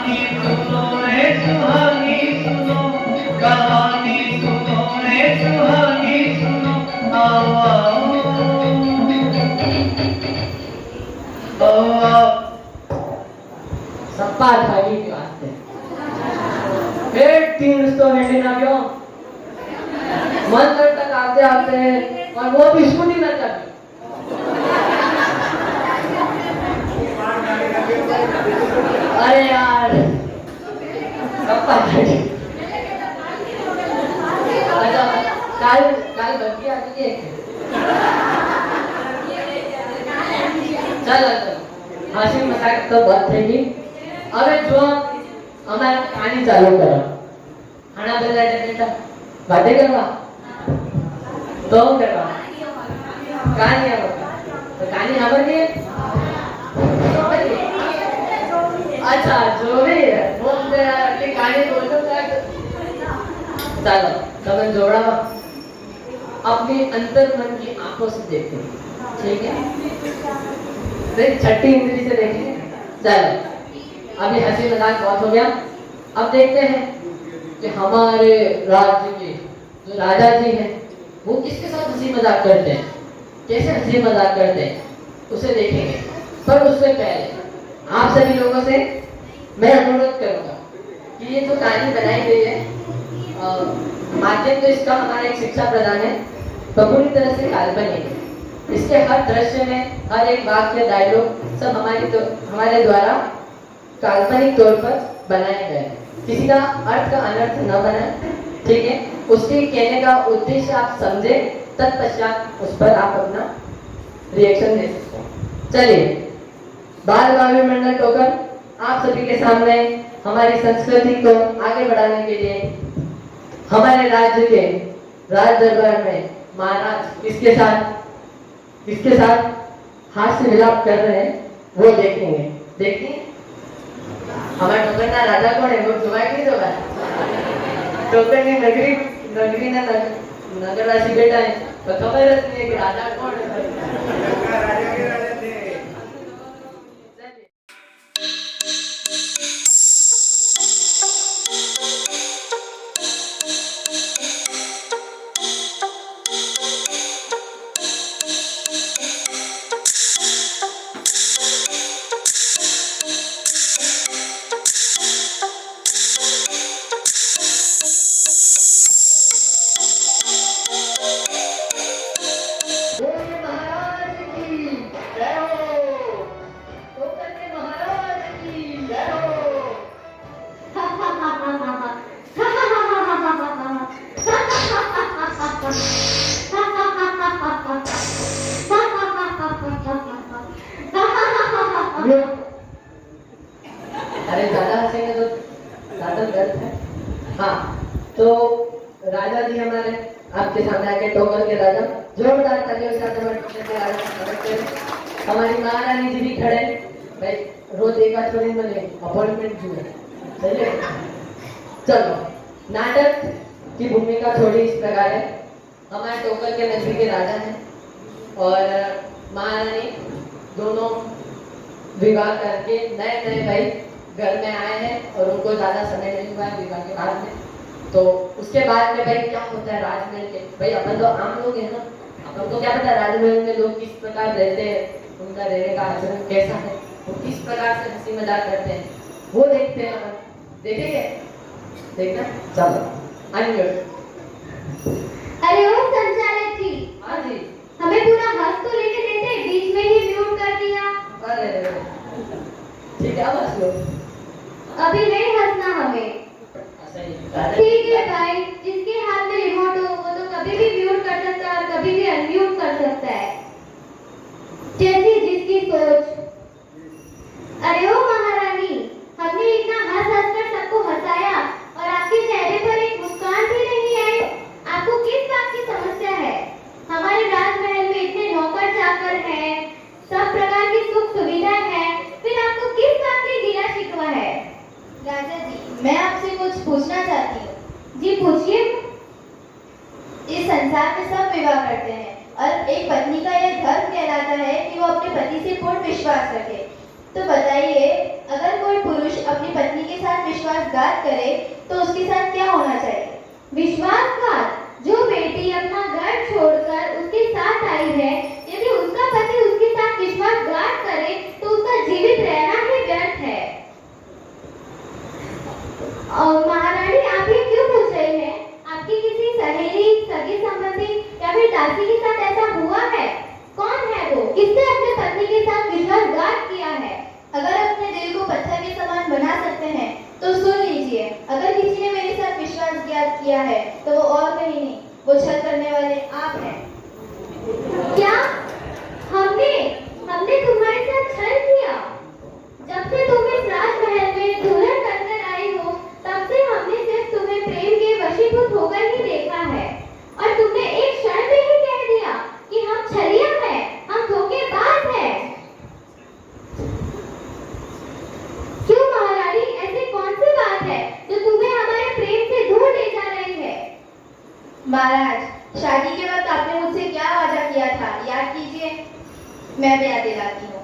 सुनो रे सुहानी सुनो, कहानी सुनो रे सुहानी सुनो, आओ आओ सप्पा थाली की बात है। फिर 300 हेडे ना क्यों मंदिर तक आते आते और वो भी स्कूटी में चल। अरे यार सप्पा थाली अच्छा काल काल बल्कि आती है चल हंसी मजाक तो बहुत થઈ ગઈ હવે જો અમારે કહાની ચાલુ કરો આના બધા બેટા વાતે કરવા તો કરવા કહાની આવો તો કહાની ખબર છે अच्छा जो भी है वो अपनी कहानी बोलो चलो समझ जोड़ा अपनी अंतर मन की आंखों से देखते ठीक है देख छठी इंद्री से देखेंगे चलो अभी हंसी मजाक बहुत हो गया अब देखते हैं कि हमारे राज्य के जो राजा जी हैं वो किसके साथ हंसी मजाक करते हैं कैसे हंसी मजाक करते हैं उसे देखेंगे पर उससे पहले आप सभी लोगों से मैं अनुरोध करूंगा कि ये जो कहानी बनाई गई है माध्यम तो इसका हमारा एक शिक्षा प्रदान है तो पूरी तरह से काल्पनिक है इसके हर दृश्य में हर एक वाक्य डायलॉग सब हमारे द्वारा काल्पनिक तौर पर बनाए गए किसी का अर्थ का अनर्थ न बनाए ठीक है उसके कहने का उद्देश्य आप समझे तत्पश्चात उस पर आप अपना रिएक्शन दे सकते हैं चलिए बाल भावी मंडल टोकर आप सभी के सामने हमारी संस्कृति को आगे बढ़ाने के लिए हमारे राज्य के राज दरबार में महाराज किसके साथ हास्य विलाप कर रहे हैं वो देखेंगे देखिए हमारे टोकर ना राजा कौन है वो जोगा कि नहीं जोगा टोकर की नगरी ना नगरवासी बेटा है तो खबर नहीं है कि राजा कौन है अरे ज्यादा हंसेंगे तो ज्यादा दर्द है हाँ तो राजा जी हमारे आपके सामने आके टोकर के राजा जोरदार तालियों के साथ हमारी महारानी जी भी खड़े भाई रोज एक आध थोड़ी मिले अपॉइंटमेंट जो चलिए चलो नाटक की भूमिका थोड़ी इस प्रकार है हमारे टोकर के नगरी के राजा हैं और महारानी दोनों विवाह करके नए भाई घर में आए हैं और उनको ज्यादा समय नहीं हुआ है विवाह के बाद में तो उसके बाद में भाई क्या होता है राजमहल के भाई अपन तो आम लोग हैं ना अपन को क्या पता राजमहल में लोग किस प्रकार रहते हैं उनका रहने का आचरण कैसा है वो किस प्रकार से हंसी मजाक करते हैं वो देखते हैं अपन देखेंगे देखना चलो अनम्यूट अरे ओ संचालक जी हाँ जी हमें पूरा हंस तो लेके देते बीच में ही म्यूट कर दिया अरे ठीक है अब हंस लो अभी नहीं हंसना हमें ठीक है भाई जिसके हाथ में रिमोट हो वो तो कभी भी म्यूट कर सकता है और कभी भी अनम्यूट कर सकता है जैसी जिसकी सोच अरे ओ महारानी हमने इतना हंस हंस कर सबको हंसाया और आपके चेहरे पर एक मुस्कान भी नहीं आई आपको किस बात की समस्या है हमारे राजमहल में इतने नौकर चाकर हैं सब प्रकार की सुख सुविधाएं हैं फिर आपको किस बात की गिला शिकवा है राजा जी मैं आपसे कुछ पूछना चाहती हूँ जी पूछिए इस संसार में सब विवाह करते हैं और एक पत्नी का यह धर्म कहलाता है कि वो अपने पति से पूर्ण विश्वास रखे तो बताइए अगर कोई पुरुष अपनी पत्नी के विश्वासघात करे तो उसके साथ क्या होना चाहिए? विश्वासघात? जो बेटी अपना घर छोड़कर उसके साथ आई है, यदि उसका पति उसके साथ विश्वासघात करे तो उसका जीवित रहना ही व्यर्थ है। और महारानी, आप ये क्यों पूछ रही हैं? आपकी किसी सहेली, सगी संबंधी या फिर दासी के साथ ऐसा हुआ है? कौन है वो? किसने अपने पति के साथ विश्वासघात किया है? अगर अपने दिल को पत्थर के समान बना सकते हैं तो सुन लीजिए, अगर किसी ने मेरे साथ विश्वासघात किया है तो वो और कहीं नहीं, वो छल करने वाले आप हैं। क्या? हमने तुम्हारे साथ छल किया? जब से तुम इस राजमहल में दुल्हन बनकर आई हो, तब से हमने सिर्फ तुम्हें प्रेम के वशीभूत होकर ही देखा है, और तुमने एक क्षण में ही कह दिया कि हम छलिया हैं, हम धोखेबाज हैं। क्यों महारानी, ऐसी कौन सी बात है जो तुम्हें हमारे प्रेम से दूर ले जा रही है? महाराज, शादी के वक्त आपने मुझसे क्या वादा किया था, याद कीजिए। मैं भी याद दिलाती हूँ।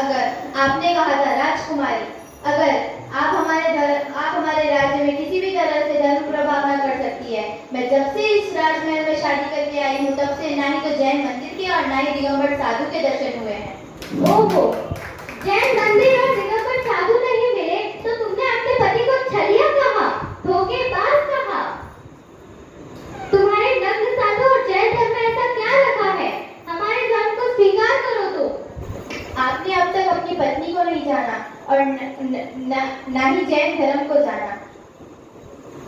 अगर आपने कहा था, राजकुमारी, अगर आप हमारे राज्य में किसी भी तरह से धर्म प्रभाव न कर सकती है, मैं जब से इस राजमहल में शादी करके आई हूँ तब से ना ही तो जैन मंदिर के और ना ही दिगंबर साधु के दर्शन हुए हैं। ओहो, जैन मंदिर और दिगंबर साधु नहीं मिले तो तुमने अपने पति को छलिया कहा, धोखेबाज कहा। तुम्हारे नग्न साधु और जैन धर्म में ऐसा क्या रखा है? हमारे धर्म को स्वीकार करो। तो आपने अब तक अपनी पत्नी को नहीं जाना और ना ही जैन धर्म को जाना।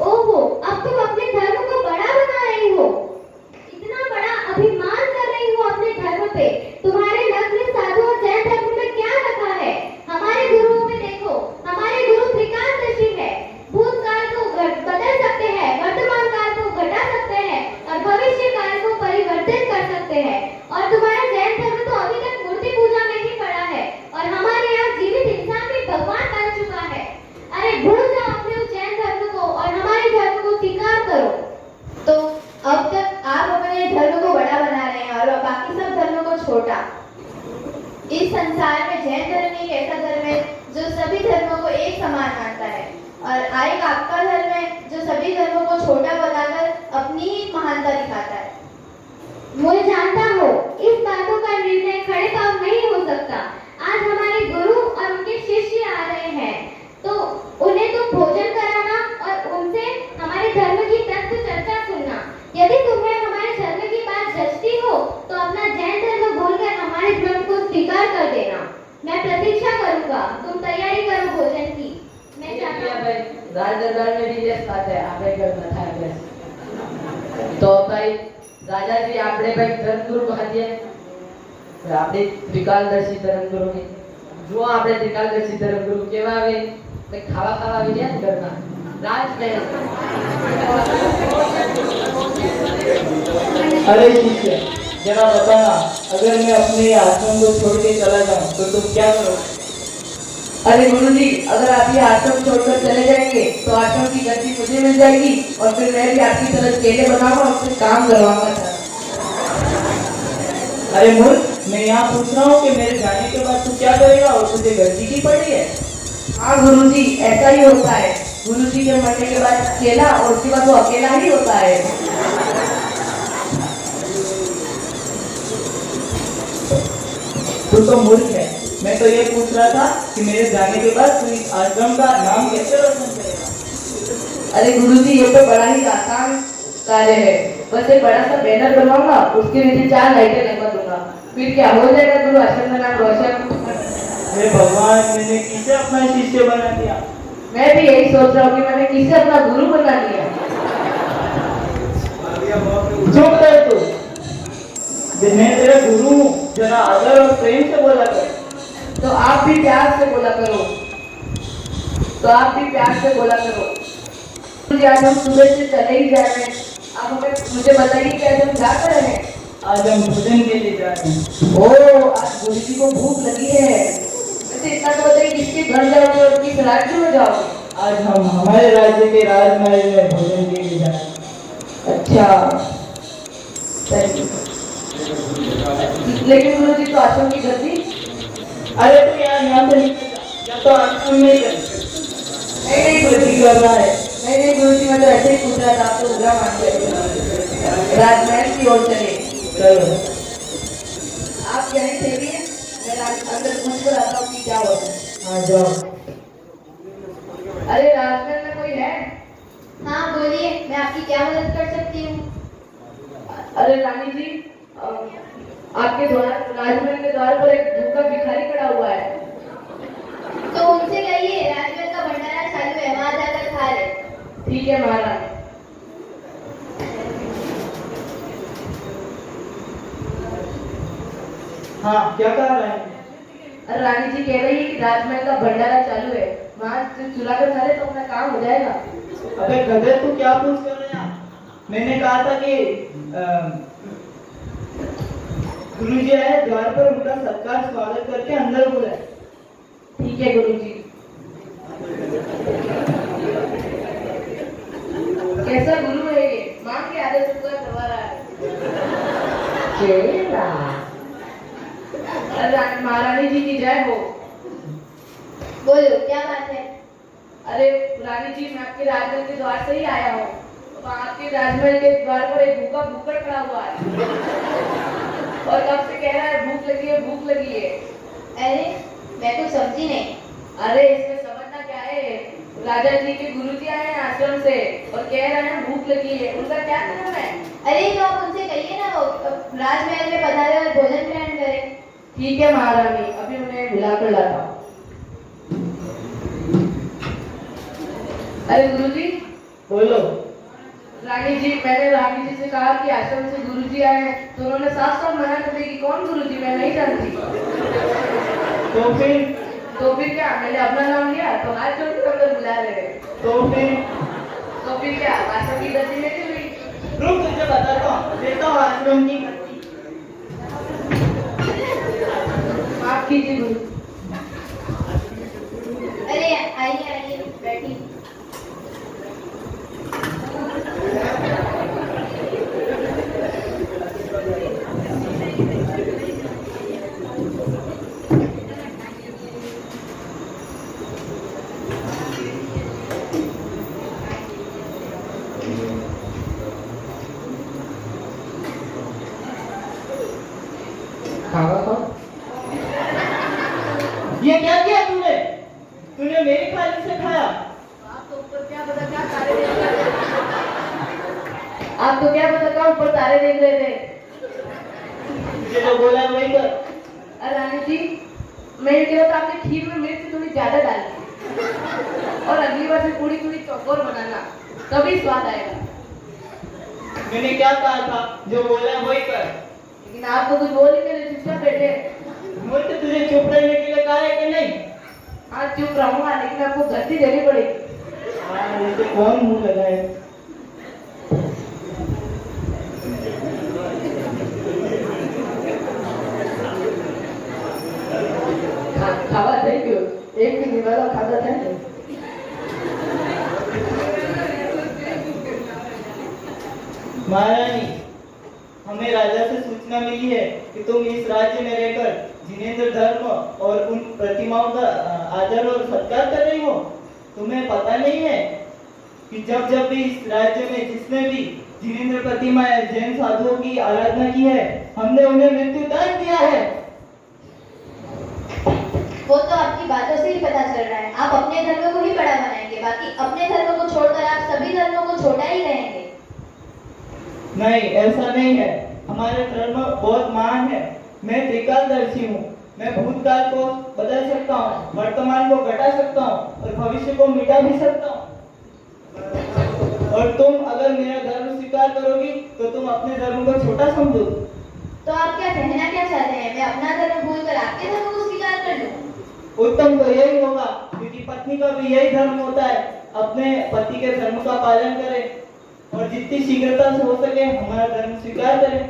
ओहो, अब तुम अपने धर्म को बड़ा बना रही हो, इतना बड़ा अभिमान कर रही हो अपने धर्म पे। तुम्हारे नग्न साधु और जैन धर्म में क्या रखा है? हमारे गुरुओं में देखो, हमारे गुरु त्रिकालदर्शी है, भूतकाल को बदल सकते हैं, वर्तमान काल को घटा सकते हैं और भविष्य काल को परिवर्तित कर सकते हैं। और तुम्हारा जैन धर्म तो अभी तक मूर्ति पूजा में ही पड़ा है और हमारे यहाँ जीवित इंसान भी भगवान बन चुका है। अरे भूल जाओ अपने उस जैन धर्म को और हमारे धर्म को स्वीकार करो। तो अब तक आप अपने धर्म को बड़ा बना रहे हैं और बाकी सब धर्मों को छोटा। इस संसार में जैन धर्म एक ऐसा धर्म है जो सभी धर्मों को एक समान मानता है, और एक आपका धर्म है जो सभी धर्मों को छोटा बताकर अपनी ही महानता दिखाता है। मैं जानता हूँ इस बातों का निर्णय खड़े पांव नहीं हो सकता। आज हमारे गुरु और उनके शिष्य आ रहे हैं, तो उन्हें तो भोजन कराना और उनसे हमारे धर्म की तत्व चर्चा सुनना। यदि तुम्हें हमारे धर्म की बात जचती हो तो अपना जैन धर्म भूलकर हमारे धर्म को स्वीकार कर देना। मैं प्रतीक्षा करूंगा, तुम तैयारी करो भोजन की। मैं चाहता हूं राज दरबार में भी यस बात है, આપણે કરતા થાય તો ભાઈ રાજાજી આપણે ભાઈ ધર્મગુરુ ભાગ્ય આપણે ત્રિકાલદર્શી ધર્મગુરુ ને જો આપણે ત્રિકાલદર્શી ધર્મગુરુ કેવા આવે તો ખાવા આવી ગયા ઘરમાં રાજમહેલ। अरे शिष्य, जरा बताना, अगर मैं अपने आश्रम को छोड़ के चला जाऊं तो तुम क्या करोगे? अरे गुरुजी, अगर आप ये आश्रम छोड़कर चले जाएंगे तो आश्रम की गद्दी मुझे मिल जाएगी और फिर मैं भी आपकी तरह केले बनाऊंगा और उससे काम करवाऊंगा। अरे मूर्ख, मैं यहाँ पूछ रहा हूँ कि मेरे जाने के बाद तू क्या करेगा और तुझे गद्दी की पड़ी है? हाँ गुरुजी, ऐसा ही होता है। गुरुजी के मरने के बाद केला और उसके बाद वो अकेला ही होता है। तू तो मूर्ख है। मैं तो ये पूछ रहा था कि मेरे जाने के बाद तू इस आश्रम का नाम कैसे रोशन करेगा? अरे गुरुजी, ये तो बड़ा ही आसान कार्य है। बस एक बड़ा सा बैनर बनवाऊंगा, उसके नीचे 4 लाइटें लगा दूंगा, फिर क्या हो जाएगा गुरु आश्रम का नाम रोशन। हे भगवान, मैंने किसे अपना शिष्य बना दिया? मैं भी यही सोच रहा हूँ कि मैंने किसे अपना गुरु बना दिया। चुप कर तू, मैं तेरा गुरु हूँ, जरा आदर और प्रेम से बोला कर। तो आप भी प्यार से बोला करो, मुझे आज हम सुबह से चले ही जा रहे हैं। आप मुझे बताइए कि आज हम क्या कर रहे हैं? आज हम भोजन के लिए जा रहे हैं। ओह, आज गुरुजी को भूख लगी है। वैसे इतना तो बताइए, किसके घर जाओगे और किस राज्य में जाओगे? आज हम हमारे राज्य के राजमहल में भोजन के लिए जा रहे हैं। अच्छा, लेकिन गुरुजी तो आश्रम की गद्दी। अरे तो यहाँ से निकल जा, या तो आश्रम में नहीं गुरुजी, कर रहा है? नहीं गुरुजी, मैं तो ऐसे ही पूछ रहा था, आपको बुरा मान गए। राजमहल की ओर चले। चलो। आप यहीं ठहरिए, मैं अंदर पूछ कर आता हूँ कि क्या हुआ है। हाँ जाओ। अरे राजमहल में कोई है? हाँ बोलिए, मैं आपकी क्या मदद कर सकती हूँ? अरे रानी जी, आपके द्वार, राजमहल के द्वार पर एक भूखा भिखारी खड़ा हुआ है। तो उनसे कहिए राजमहल का भंडारा चालू है, वहां जाकर खा ले। ठीक है महाराज। हाँ क्या कर रहे हैं? अरे रानी जी कह रही है कि राजमहल का भंडारा चालू है, वहां से चुरा कर खा ले तो अपना काम हो जाएगा। अबे गधे, तू क्या पूछ कर रहे हैं? मैंने कहा था कि गुरुजी आए द्वार पर, उनका सत्कार स्वागत करके अंदर बुलाए। ठीक है गुरुजी। कैसा गुरु है ये, माँ के आदेश से पूरा करवा रहा है। अरे महारानी जी की जय हो। बोलो क्या बात है? अरे रानी जी, मैं आपके राजमहल के द्वार से ही आया हूँ। आपके राजमहल के द्वार पर एक भूखा भूखड़ खड़ा हुआ है और कब से कह रहा है भूख लगी है, भूख लगी है। अरे मैं कुछ समझी नहीं। अरे इसमें समझना क्या है, राजा जी के गुरुजी आए हैं आश्रम से और कह रहे हैं भूख लगी है, उनका क्या काम है? अरे तो आप उनसे कहिए ना, वो राजमहल में पधारे और भोजन ग्रहण करें। ठीक है महारानी, अभी उन्हें बुलाकर लाता हूँ। अरे गुरुजी। बोलो। रानी जी, मैंने रानी जी से कहा कि आश्रम से गुरुजी आए हैं, तो उन्होंने साफ साफ मना कर दिया कि कौन गुरुजी, मैं नहीं जानती। तो फिर क्या, मैंने अपना नाम लिया तो हाथ जोड़ कर अंदर बुला रहे हैं। तो फिर क्या, आश्रम की गति में क्यों हुई? रुक, तुझे बताता हूँ, देता हूँ आश्रम की। माफ कीजिए गुरु। अरे आइए आइए बैठिए। खावा कौन? ये क्या किया तूने? तूने मेरी थाली से खाया। आप तो ऊपर क्या पता क्या तारे देख रहे थे? आप तो क्या पता क्या ऊपर तारे देख रहे थे? तुझे जो बोला है वही कर। अरे रानी जी, मैं ये कह रहा था आपने खीर में मिर्च थोड़ी ज्यादा डाली और अगली बार से पूरी पूरी चौकोर बनाना, तभी स्वाद आएगा। मैंने क्या कहा था, जो बोला है वही कर। लेकिन आप तो कुछ बोल ही नहीं रहे, चुपचाप बैठे। मुझे तुझे चुप रहने के लिए कहा है कि नहीं? हाँ चुप रहूंगा, लेकिन आपको गलती देनी पड़ेगी। हाँ, इसे कौन मुंह लगाए? खावा थैंक यू, एक भी निवाला खाता था। महारानी, हमें राजा से सूचना मिली है कि तुम इस राज्य में रहकर जिनेंद्र धर्म और उन प्रतिमाओं का आदर और सत्कार कर रही हो। तुम्हें पता नहीं है कि जब जब भी इस राज्य में जिसने भी जिनेंद्र प्रतिमा या जैन साधुओं की आराधना की है, हमने उन्हें मृत्यु दंड दिया है। वो तो आपकी बातों से ही पता चल रहा है। आप अपने धर्म को ही बड़ा बनाएंगे, बाकी अपने धर्म को छोड़कर आप सभी धर्मों को छोटा ही रहेंगे। नहीं, ऐसा नहीं है। हमारे धर्म बहुत महान है। मैं त्रिकालदर्शी हूँ। मैं भूतकाल को बदल सकता हूँ, वर्तमान को घटा सकता हूँ और भविष्य को मिटा भी सकता हूँ। और तुम अगर मेरा धर्म स्वीकार करोगी तो तुम अपने धर्म को छोटा समझो। तो आप क्या कहना क्या चाहते हैं? मैं अपना धर्म भूलकर आपके धर्म को स्वीकार कर लूं? उत्तम तो यही होगा, क्योंकि पत्नी का भी यही धर्म होता है, अपने पति के धर्म का पालन करे और जितनी शीघ्रता से हो सके हमारा धर्म स्वीकार करें।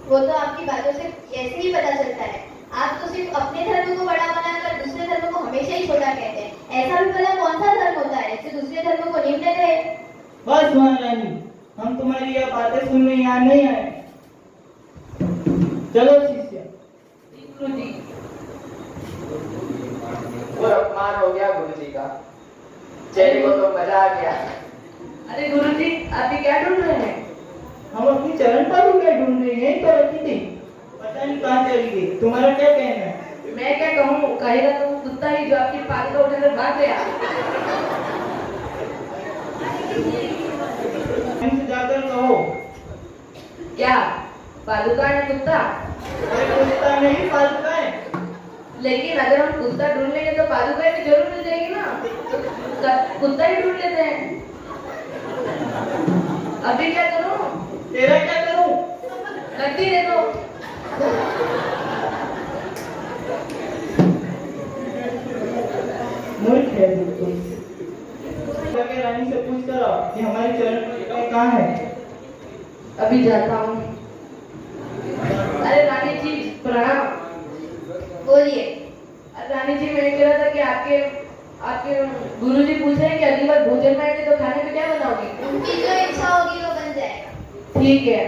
वो तो आपकी बातों से ऐसे ही पता चलता है। आप तो सिर्फ अपने धर्म को बड़ा बनाकर दूसरे धर्म को हमेशा ही छोटा कहते हैं। ऐसा भी भला कौन सा धर्म होता है जिससे दूसरे धर्म को निम्न कहे? बस महारानी, हम तुम्हारी यह बातें सुनने यहाँ नहीं आए। चलो शिष्य। गुरु जी। और अपमान हो गया गुरु जी का। चलिए वो तो मजा आ गया। अरे गुरुजी आप ये क्या ढूंढ रहे हैं? हम अपनी चरण पादुका ढूंढ रहे हैं, तो रखी थी, पता नहीं कहाँ चली गई। तुम्हारा क्या कहना है? मैं क्या कहूँ, कहेगा तो वो कुत्ता ही जो आपकी पादुका उठाकर भाग गया। हमसे जाकर कहो। क्या पादुका है कुत्ता? अरे कुत्ता नहीं, पादुका है। लेकिन अगर हम कुत्ता ढूंढ लेंगे तो पादुका भी जरूर मिल जाएगी ना, तो कुत्ता ही ढूंढ लेते हैं। अभी क्या करूं? तेरा क्या करूं? नकदी दे दो। मूर्ख है बिल्कुल। जाके रानी से पूछ कर आओ कि हमारी चरण पादुका कहाँ है। अभी जाता हूँ। अरे रानी जी प्रणाम। बोलिए। रानी जी मैंने कह रहा था कि आपके आपके गुरुजी पूछ रहे हैं कि अगली बार भोजन में आएंगे तो खाने में क्या बनाओगे? उनकी जो इच्छा होगी वो बन जाएगा। ठीक है।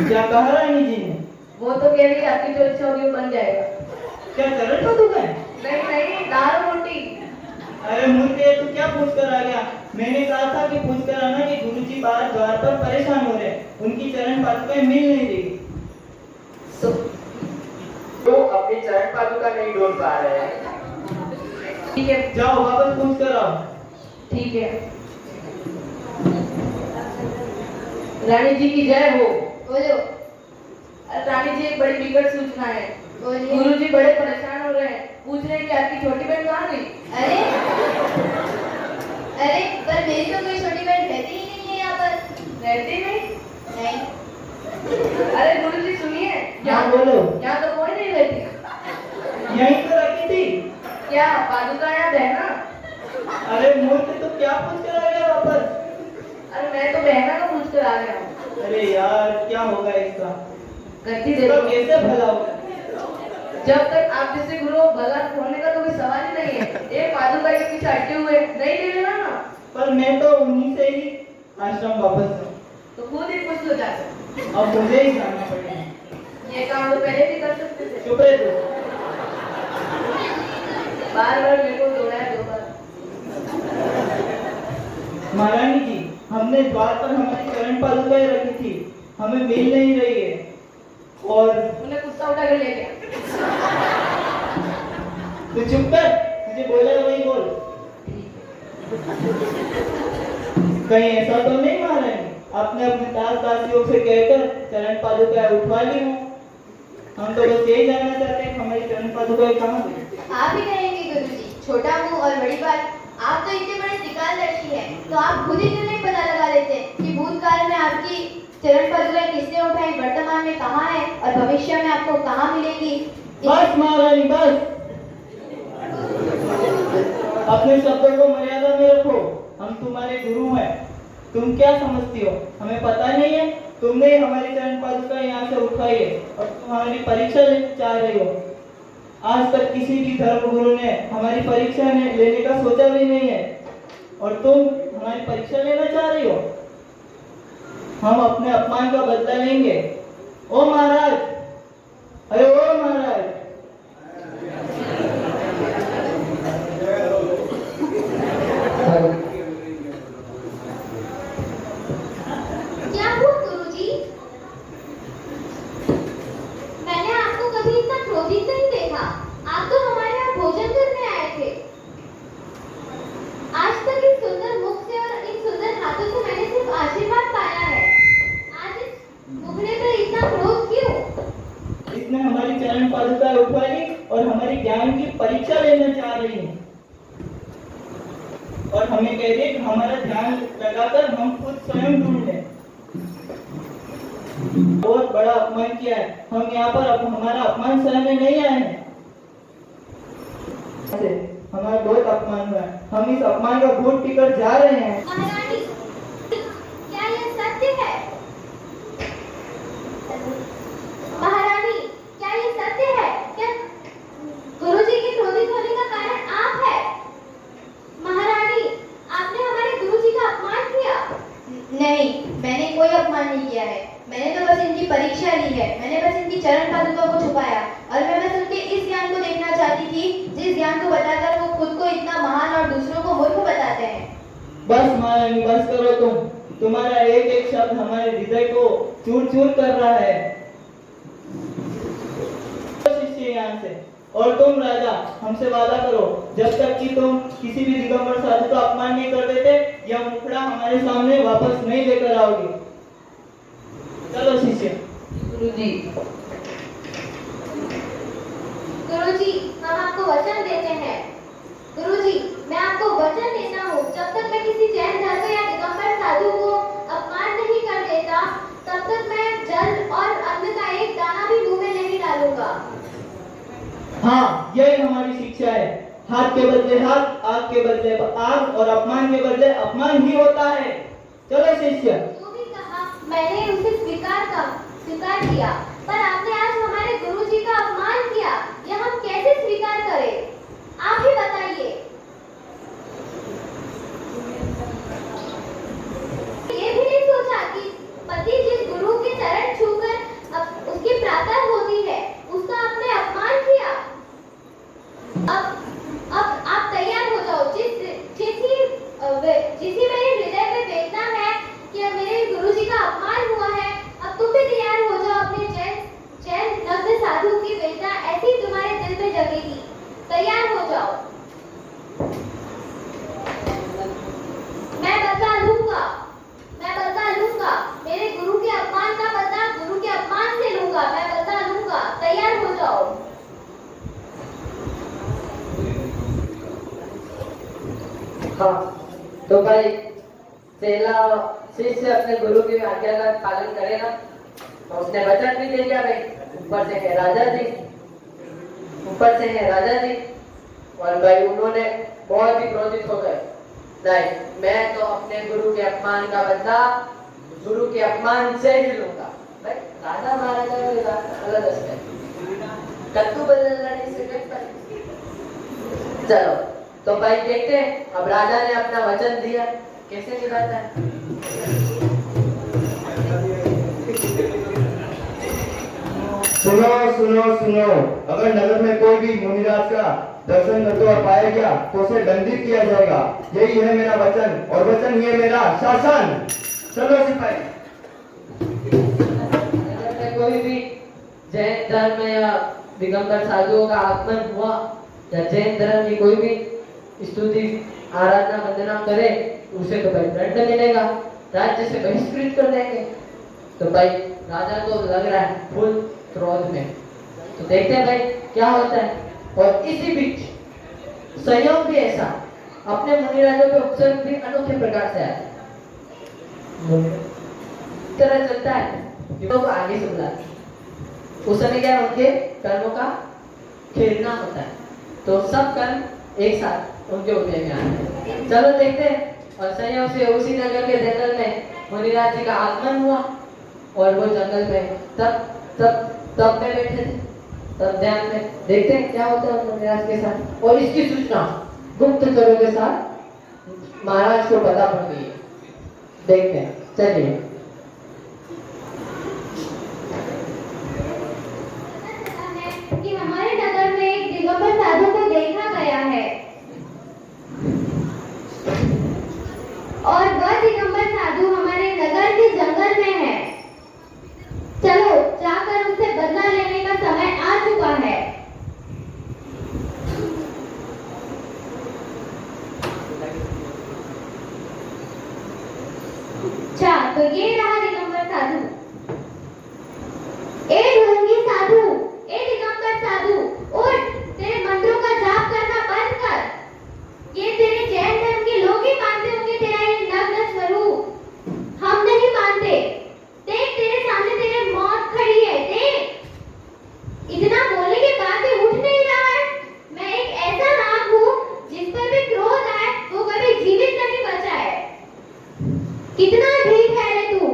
क्या कहा रानी जी ने? वो तो कह रही है आपकी जो इच्छा होगी वो बन जाएगा। क्या चरण पादुका है? नहीं नहीं दाल रोटी। अरे मूर्ख है, तू क्या पूछ कर आ गया? मैंने कहा था कि पूछ कर आना कि गुरुजी बाहर द्वार पर परेशान हो रहे हैं, उनकी चरण पादुका मिल नहीं रही। तो अपनी चरण पादुका नहीं ढूंढ पा रहे हैं। ठीक है जाओ वापस पूछ कर आओ। ठीक है। रानी जी की जय हो। बोलो। रानी जी एक बड़ी विकट सूचना है। बोलिए। गुरुजी बड़े परेशान हो रहे हैं, पूछ रहे हैं कि आपकी छोटी बहन कहाँ गई? अरे अरे पर मेरी तो कोई छोटी बहन रहती ही नहीं है यहाँ पर। रहती नहीं? नहीं। अरे गुरुजी सुनिए, हाँ बोलो। यहाँ तो कोई नहीं रहती। यहीं तो रखी थी। क्या पादुका याद है ना? अरे मूर्ख, तो क्या पूछ कर आ गया वापस? अरे मैं तो बहना को पूछ कर आ गया हूँ। अरे यार क्या होगा इसका? गद्दी दे इसका दो। कैसे भला होगा? जब तक आप जैसे गुरु भला होने का तो कोई सवाल ही नहीं है। ये पादुका के पीछे अटके हुए नहीं दे देना ना। पर मैं तो उन्हीं से ही आश्रम वापस हूँ। तो खुद ही पूछ लो जाकर। अब मुझे ही जाना पड़ेगा। ये काम तो पहले भी कर सकते थे। चुप रह तू। बार बार मेरे को दौड़ाया 2 बार। महारानी जी, हमने द्वार पर हमारी चरण पादुकाएं रखी थी, हमें मिल नहीं रही है। और उन्हें कुत्ता उठा कर ले गया। तू चुप कर, तुझे बोला है वही बोल। कहीं ऐसा तो नहीं महारानी आपने अपने दास दासियों से कहकर चरण पादुकाएं उठवा ली हो? हम तो बस यही जानना चाहते हैं कि हमारी चरण पादुकाएं कहाँ गई। आप ही कहेंगे गुरुजी, छोटा मुंह और बड़ी बात। आप तो इतने बड़े त्रिकालदर्शी हैं, तो आप खुद ही क्यों नहीं पता लगा लेते कि भूतकाल में आपकी चरण पादुकाएं किसने उठाई, वर्तमान में कहाँ है और भविष्य में आपको कहाँ मिलेगी। बस महारानी बस, अपने शब्दों को मर्यादा में रखो। हम तुम्हारे गुरु हैं, तुम क्या समझती हो? हमें पता नहीं है? तुमने हमारी चरण पादुका यहाँ से उठाई है और तुम हमारी परीक्षा लेना चाह रही हो। आज तक किसी भी धर्म गुरु ने हमारी परीक्षा लेने का सोचा भी नहीं है और तुम हमारी परीक्षा लेना चाह रही हो। हम अपने अपमान का बदला लेंगे। ओ महाराज, अरे ओ महाराज, क्या हुआ गुरुजी? मैंने आपको कभी इतना क्रोधित नहीं देखा। आप तो हमारे यहाँ भोजन करने आए थे। आज तक इस सुंदर मुख से और इन सुंदर हाथों से मैंने सिर्फ आशीर्वाद पाया है। आज इस मुखड़े पर इतना क्रोध क्यों? इसने हमारी चरण पादुका उठवा ली और हमारी ज्ञान की परीक्षा लेना चाह रही है और हमें कह रही है कि हमारा ध्यान लगाकर हम खुद स्वयं ढूंढ लें। बहुत बड़ा अपमान किया है। हम यहाँ पर हमारा अपमान सहने नहीं आए हैं। हमारा बहुत अपमान हुआ है, हम इस अपमान का घूंट पीकर जा रहे हैं। महारानी, क्या यह सत्य है? महारानी, क्या ये सत्य है? क्या गुरुजी के क्रोधित होने का कारण आप है? महारानी, आपने हमारे गुरुजी का अपमान किया। नहीं, मैंने कोई अपमान नहीं किया है। मैंने तो बस इनकी परीक्षा ली है। मैंने बस इनकी चरण पादुका को छुपाया और मैं बस उनके इस ज्ञान को देखना चाहती थी जिस ज्ञान को बताकर वो खुद को इतना महान और दूसरों को मूर्ख बताते हैं। बस महारानी, बस करो तुम। तुम्हारा एक एक शब्द हमारे हृदय को चूर चूर कर रहा है। शिष्य यहाँ से, और तुम राजा हमसे वादा करो, जब तक कि तुम किसी भी दिगंबर साधु का अपमान नहीं कर देते, यह मुखड़ा हमारे सामने वापस नहीं लेकर आओगे। चलो शिष्य। गुरुजी, गुरुजी, हम आपको वचन देते हैं। गुरुजी, मैं आपको वचन देता हूँ, जब तक मैं किसी जैन धर्म या दिगंबर साधु को अपमान नहीं कर देता, तब तक मैं जल और अन्न का एक दाना भी मुंह में नहीं डालूंगा। हाँ, यही हमारी शिक्षा है। हाथ के बदले हाथ, आग के बदले आग, और अपमान के बदले अपमान ही होता है। चलो शिष्य। जो भी कहा मैंने उसे स्वीकार किया, पर आपने आज हमारे गुरुजी का अपमान किया, यह हम कैसे स्वीकार करें? आप ही बताइए। ये भी नहीं सोचा कि पति जिस गुरु के चरण छूकर उसकी प्रार्थना होती है, उसका आपने अपमान किया। अब आप तैयार हो जाओ। जिसी मेरे हृदय में वेदना है कि मेरे गुरुजी का अपमान हुआ है, अब तुम भी तैयार हो जाओ। अपने जैन नग्न साधु की वेदना ऐसे ही तुम्हारे दिल में जगेगी। तैयार हो जाओ। मैं बदला लूंगा। मेरे गुरु के अपमान का बदला गुरु के अपमान से लूंगा। मैं बदला लूंगा। तैयार हो जाओ। हाँ, तो भाई पहला शिष्य अपने गुरु की आज्ञा का पालन करेगा, और उसने वचन भी दे दिया भाई। ऊपर से है राजा जी, और भाई उन्होंने बहुत ही क्रोधित हो गए। नहीं, मैं तो अपने गुरु के अपमान का बदला गुरु के अपमान से ही लूंगा। भाई राजा महाराजा की बात अलग है, कद्दू बदलना नहीं सकता। चलो तो भाई देखते हैं अब राजा ने अपना वचन दिया कैसे निभाता है। सुनो, अगर नगर में कोई भी मुनिराज का दर्शन करते हुए पाया गया तो उसे दंडित किया जाएगा। यही है मेरा वचन, और वचन ही है मेरा शासन। चलो सिपाही। नगर में कोई भी जैन धर्म या दिगंबर साधुओं का आगमन हुआ, या जैन धर्म की कोई भी स्तुति आराधना वंदना करे, उसे तो भाई दंड मिलेगा, राज्य से बहिष्कृत कर देंगे। तो भाई राजा को लग रहा है फुल क्रोध में। तो देखते हैं भाई क्या होता है। और इसी बीच संयोग भी ऐसा अपने मुनिराजों के उपसर्ग भी अनोखे प्रकार से आया। तरह चलता है युवकों को आगे से बुलाते। उस समय क्या उनके कर्मों का खेलना होता है, तो सब कर्म एक साथ उनके उठने में आते हैं। चलो देखते हैं। और संयोग से उसी नगर के जंगल में मुनिराज जी का आगमन हुआ, और वो जंगल में तब में बैठे थे। तब ध्यान में देखते हैं क्या होता है मुनिराज के साथ। और इसकी सूचना गुप्तचरों के साथ महाराज को पता पड़ गई है। देखते हैं, चलिए। कि हमारे नगर में एक दिगंबर साधु को देखा गया है, और वह दिगंबर साधु हमारे नगर के जंगल में है। चलो जाकर उससे बदला लेने का समय आ चुका है। अच्छा, तो ये रहा दिगंबर साधु। ए ढोंगी साधु, ए दिगंबर साधु, उठ, तेरे मंत्रों का जाप करना बंद कर। ये तेरे जैन धर्म के लोग ही मानते होंगे तेरा ये नग्न स्वरूप, हम नहीं मानते। देख तेरे सामने तेरी मौत खड़ी है, देख। इतना बोलने के बाद भी उठ नहीं रहा है। मैं एक ऐसा नाग हूँ जिस पर भी क्रोध आए वो कभी जीवित नहीं बचा है। कितना ठीक है रे तू,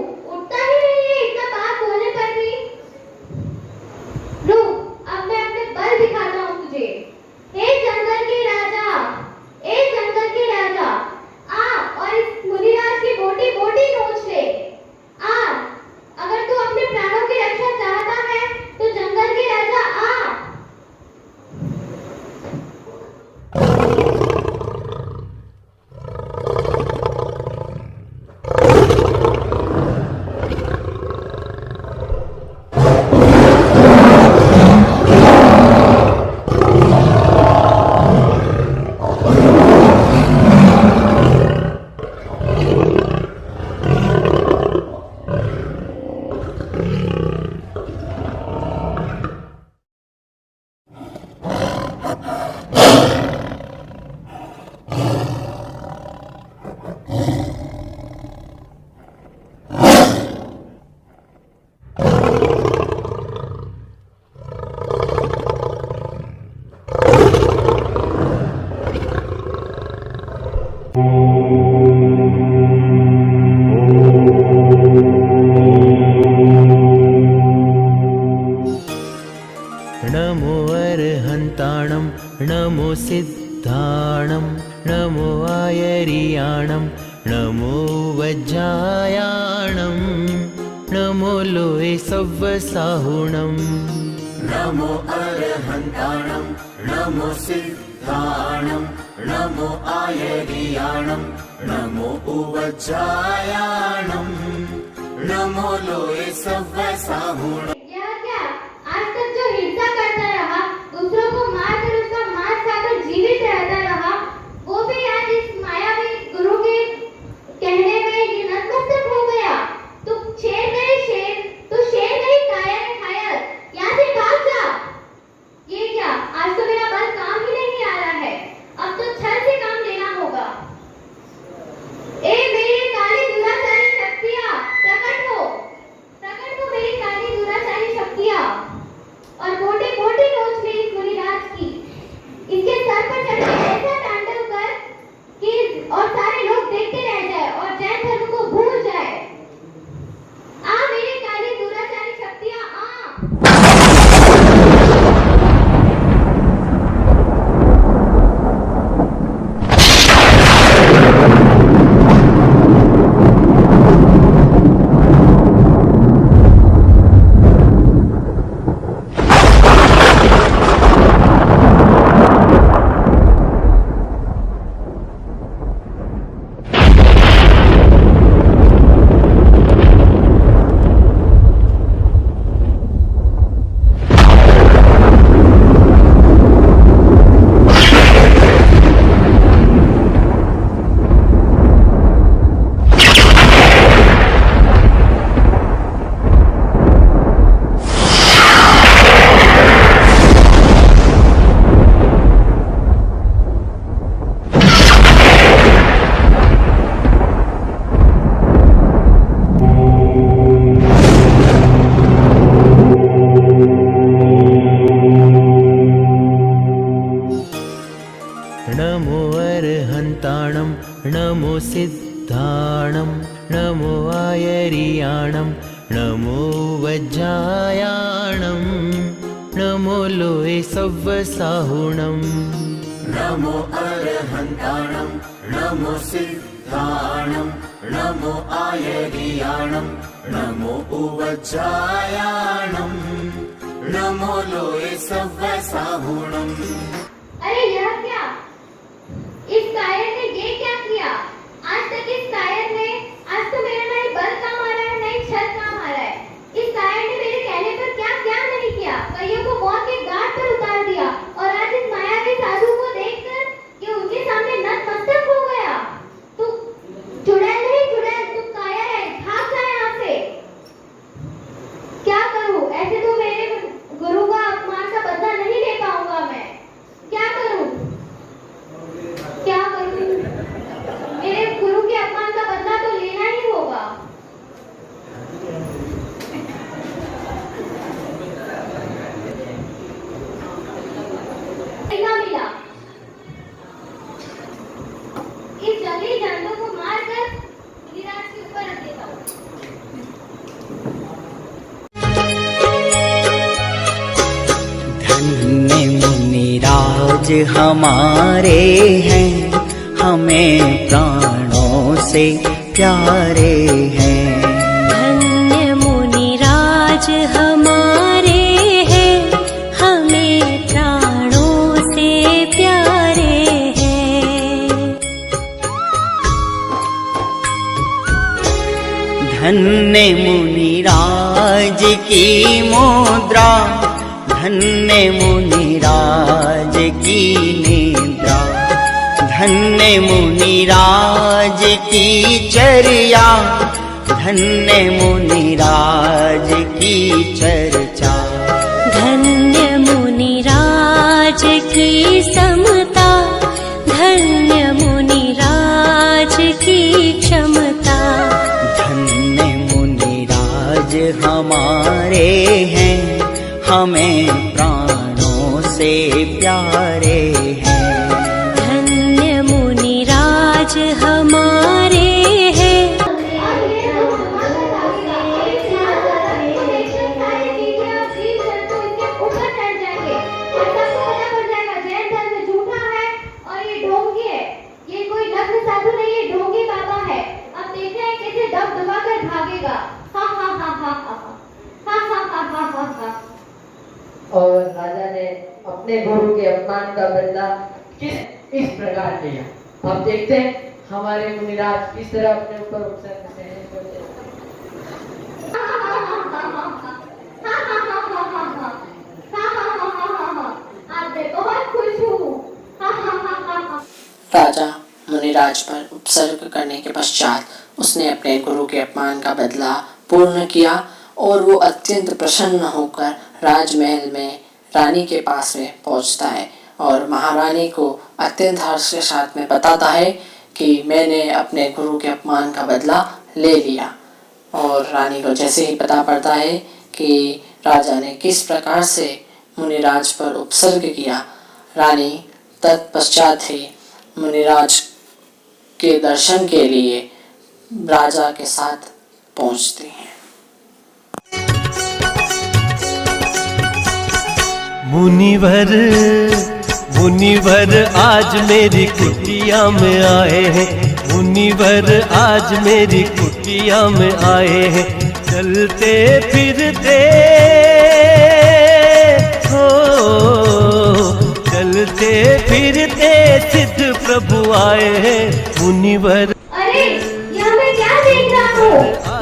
नमो सिद्धाणं नमो आयर्याणं नमो वज्रायाणं नमो लोये सव्वसाहुणम् नमो अरहन्ताणं नमो सिद्धाणं नमो आयर्याणं नमो उवज्रायाणं नमो लोये सव्वसाहुणम्। यह क्या आज तक जो हिंसा करता रहा, दूसरों को मारकर उसका मांस खाकर जीवित रहता रहा, वो भी आज इस मायावी गुरु के कहने में ये नतमस्तक हो गया। तू शेर नहीं शेर, तू शेर नहीं काया ने खाया, यहाँ से भाग जा। ये क्या आज तो मेरा बल काम ही नहीं आ रहा है, अब तो छल से काम लेना होगा। ए मेरी काली दुराचारी शक्तियाँ प्रकट हो मेरी काली दुराचारी शक्तियाँ और मोटे मोटे नोच ले इस मुनिराज की, इसके सर पर चढ़ के ऐसा तांडव कर कि और सारे लोग देखते रह जाए और जैन धर्म को भूल जाए। आ मेरी काली दुराचारी शक्तियाँ आ। नमो अरहन्ताणं नमो सिद्धाणं नमो आयर्याणं नमो वज्रायाणं नमो लोये सव्वसाहुणम् नमो अरहन्ताणं नमो सिद्धाणं नमो आयर्याणं नमो उवज्रायाणं नमो लोये सव्वसाहुणम्। अरे यह क्या, इस कायर ने ये क्या किया? आज तक इस कायर ने आज तो मेरा नहीं बल काम आ रहा है, नहीं छल काम आ रहा है। इस कायर ने मेरे कहने पर क्या क्या नहीं किया, कईयों को मौत के घाट पर उतार दिया और आज इस मायावी साधु को देखकर ये उनके सामने नतमस्तक हो गया। तू चुड़ैल नहीं चुड़ैल, तू कायर है, भाग जा यहाँ से। क्या करूं, ऐसे तो मेरे गुरु का अपमान का बदला नहीं ले पाऊंगा मैं। क्या करूं? मेरे गुरु के अपमान का बदला तो लेना ही होगा। मिला इस जंगली जानवरों को मारकर गिरिराज के ऊपर रख देता हूँ। धन्य मुनिराज हमारे हैं, हमें प्राणों से प्यारे हैं। धन्य मुनिराज हमारे हैं, हमें प्राणों से प्यारे हैं। धन्य मुनिराज की मुद्रा, धन्य मुनिराज की निद्रा, धन्य मुनिराज की चर्या, धन्य मुनिराज की चर्चा। धन्य मुनिराज की समता, धन्य मुनिराज की क्षमता। धन्य मुनिराज हमारे हैं, हमें प्राणों से प्यारे हैं। धन्य मुनिराज हमारे हैं। और ये तो किस इस प्रकार किया। अब देखते हैं हमारे मुनिराज किस तरह अपने ऊपर उपसर्ग सहन करते हैं। आज मैं बहुत खुश हूँ। राजा मुनिराज पर उपसर्ग करने के पश्चात उसने अपने गुरु के अपमान का बदला पूर्ण किया और वो अत्यंत प्रसन्न होकर राजमहल में रानी के पास में पहुंचता है और महारानी को अत्यंत हर्ष के साथ में बताता है कि मैंने अपने गुरु के अपमान का बदला ले लिया। और रानी को जैसे ही पता पड़ता है कि राजा ने किस प्रकार से मुनिराज पर उपसर्ग किया, रानी तत्पश्चात ही मुनिराज के दर्शन के लिए राजा के साथ पहुंचती हैं। मुनिवर आज मेरी कुटिया में आए हैं, मुनिवर आज मेरी कुटिया में आए हैं। चलते फिरते हो, चलते फिरते सिद्ध प्रभु आए हैं मुनिवर। अरे यहाँ मैं क्या देख रहा हूँ?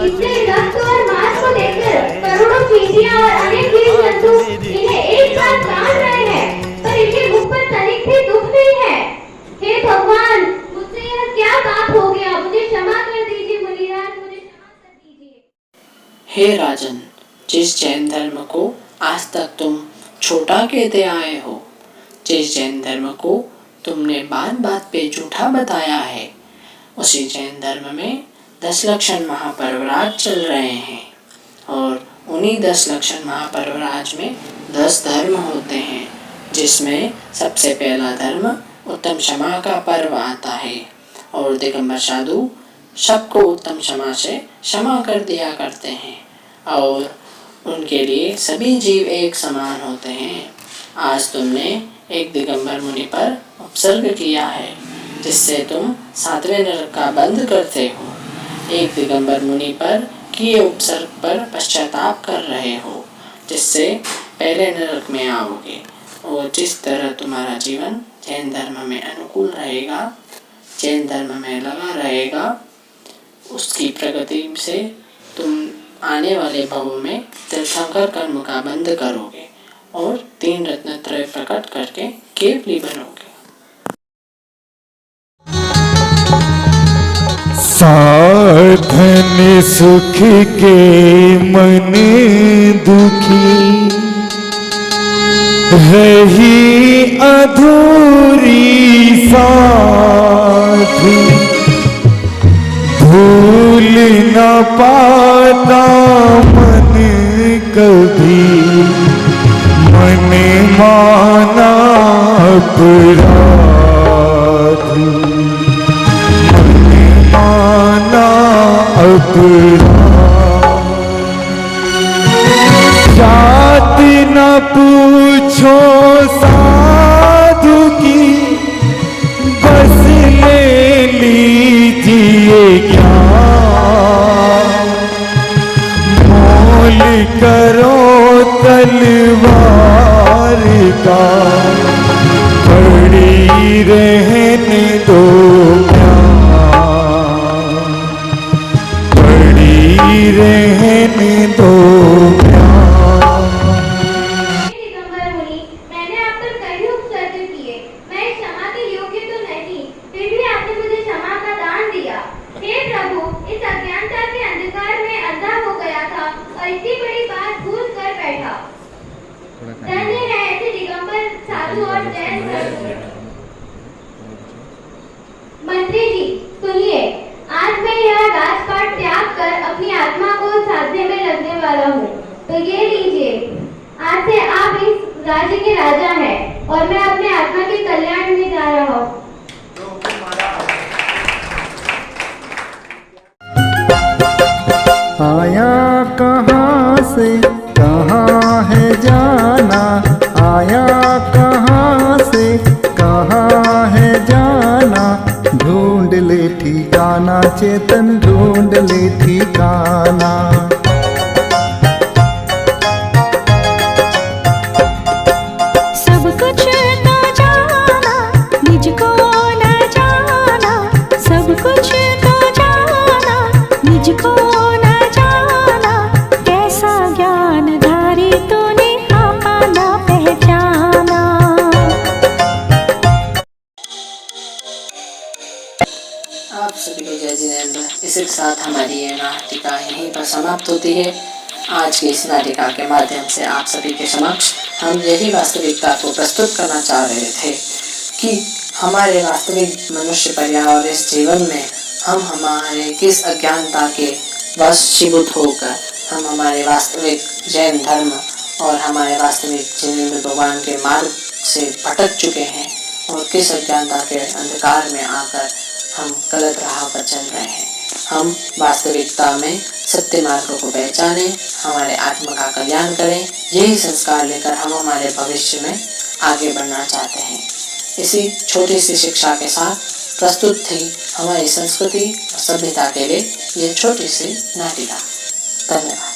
इतने रक्त और मांस को देखकर करोड़ों चींटियां और अनेक जीव जंतु इन्हें एक साथ काट रहे हैं, पर इनके मुख पर तनिक भी दुख नहीं है। हे भगवान, मुझसे यह क्या पाप हो गया? मुझे क्षमा कर दीजिए मुनिराज, मुझे क्षमा कर दीजिए। हे राजन, जिस जैन धर्म को आज तक तुम छोटा कहते आए हो, जिस जैन धर्म को तुमने बात बात पे झूठा बताया है, उसी जैन धर्म में 10 लक्षण महापर्वराज चल रहे हैं और उन्हीं 10 लक्षण महापर्वराज में 10 धर्म होते हैं, जिसमें सबसे पहला धर्म उत्तम क्षमा का पर्व आता है और दिगंबर साधु सबको उत्तम क्षमा से क्षमा कर दिया करते हैं और उनके लिए सभी जीव एक समान होते हैं। आज तुमने एक दिगंबर मुनि पर उपसर्ग किया है, जिससे तुम 7वें नरक का बंद करते हो। एक दिगंबर मुनि पर किए उपसर्ग पर पश्चाताप कर रहे हो, जिससे पहले नरक में आओगे। और जिस तरह तुम्हारा जीवन जैन धर्म में अनुकूल रहेगा, जैन धर्म में लगा रहेगा, उसकी प्रगति से तुम आने वाले भवों में तीर्थंकर कर्म का बंद करोगे और 3 रत्नत्रय प्रकट करके केवली बनोगे। साधन सुख के मन दुखी रही अधूरी साथ, भूल न पाता मन कभी, मन माना अपराध, मन माना अपराध। जात न पूछो साधु की, बस ले लीजिए ज्ञान, मोल करो तलवार का, पड़ी रहने दो ज्ञान, पड़ी रहने दो ज्ञान। दिगंबर मुनि, मैंने आप पर कई उपसर्ग किए, मैं क्षमा के योग्य तो नहीं, फिर भी आपने मुझे क्षमा का दान दिया। हे प्रभु, इस अज्ञानता के अंधकार में अंधा हो गया था और इतनी बड़ी बात भूल कर बैठा। धन्य है ऐसे दिगंबर साधु और जैन धर्म। मंत्री जी सुनिए, आज मैं यह राजपाट त्याग कर अपनी आत्मा को साधने में लगने वाला हूँ, तो ये लीजिए, आज से आप इस राज्य के राजा हैं और मैं अपने आत्मा के कल्याण में जा रहा हूँ। आया कहाँ से कहाँ है जाना, आया कहाँ से कहाँ है जाना, ढूंढ ले ठिकाना चेतन, ढूंढ ले ठिकाना। सब कुछ तो जाना आप सभी को जय जिनेंद्र। इसी के साथ हमारी ये नाटिका यहीं पर समाप्त होती है। आज की इस नाटिका के माध्यम से आप सभी के समक्ष हम यही वास्तविकता को प्रस्तुत करना चाह रहे थे कि हमारे वास्तविक मनुष्य पर्यावरण इस जीवन में हम हमारे किस अज्ञानता के वशीभूत होकर हम हमारे वास्तविक जैन धर्म और हमारे वास्तविक जिनेंद्र भगवान के मार्ग से भटक चुके हैं और किस अज्ञानता के अंधकार में आकर हम गलत राह पर चल रहे हैं। हम वास्तविकता में सत्य मार्ग को पहचाने, हमारे आत्मा का कल्याण करें। यही संस्कार लेकर हम हमारे भविष्य में आगे बढ़ना चाहते हैं। इसी छोटी सी शिक्षा के साथ प्रस्तुत थी हमारी संस्कृति और सभ्यता के लिए ये छोटी सी नाटिका। धन्यवाद।